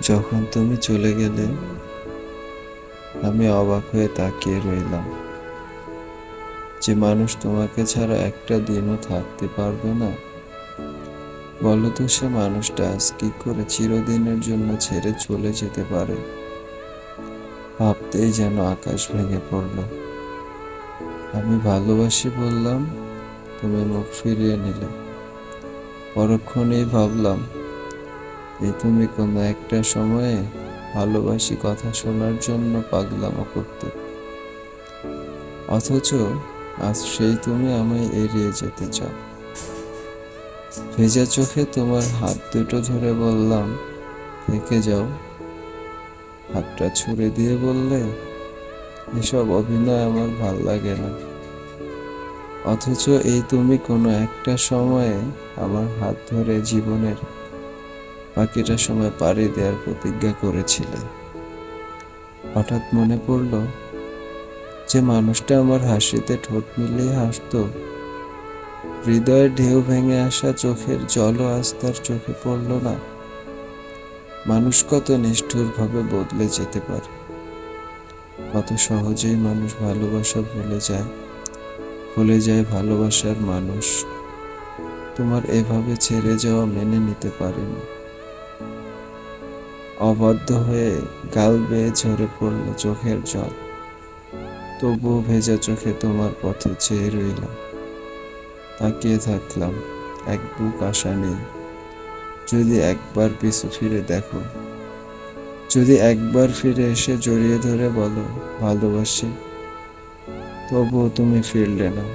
যখন তুমি চলে গেলে আমি অবাক হয়ে তাকিয়ে রইলাম যে মানুষ তোমাকে ছাড়া একটা দিনও থাকতে পারবে না। বলো তো সে মানুষটা আজ কি করে চিরদিনের জন্য ছেড়ে চলে যেতে পারে। ভাবতেই যেন আকাশ ভেঙে পড়ল। আমি ভালোবাসি বললাম, তুমি মুখ ফিরিয়ে নিলে। পরক্ষণেই ভাবলাম এই তুমি কোনো একটা সময়ে ভালোবাসি কথা শোনার জন্য পাগলামো করতে, অথচ আজ সেই তুমি আমায় এড়িয়ে যেতে চাও। ভেজা চোখে তোমার হাত দুটো ধরে বললাম, থেকে যাও। হাতটা ছুঁড়ে দিয়ে বললে, এসব অভিনয় আমার ভাল লাগে না। অথচ এই তুমি কোনো একটা সময়ে আমার হাত ধরে জীবনের বাকিটা সময় পাড়ি দেওয়ার প্রতিজ্ঞা করেছিলে। হঠাৎ মনে পড়ল যে মানুষটা আমার হাসিতে ঠোঁট মিলিয়ে হাসতো, হৃদয়ের ঢেউ ভেঙে আসা চোখের জলও আজ তার চোখে পড়ল না। মানুষ কত নিষ্ঠুরভাবে বদলে যেতে পারে, কত সহজেই মানুষ ভালোবাসা ভুলে যায় ভালোবাসার মানুষ। তোমার এভাবে ছেড়ে যাওয়া মেনে নিতে পারিনি। অবাধ্য হয়ে গাল বেয়ে ঝরে পড়ল চোখের জল, তবুও ভেজা চোখে তোমার পথে চেয়ে রইলাম। তাকিয়ে থাকলাম এক বুক আশা নেই। যদি একবার পিছু ফিরে দেখো, যদি একবার ফিরে এসে জড়িয়ে ধরে বলো ভালোবাসি, তবুও তুমি ফিরলে না।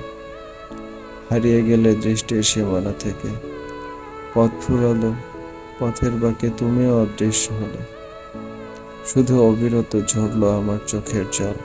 হারিয়ে গেলে দৃষ্টির সীমানা থেকে। পথ ফুরালো, পথের বাঁকে তুমিও অদৃশ্য হলে। শুধু অবিরত ঝরলো আমার চোখের জল।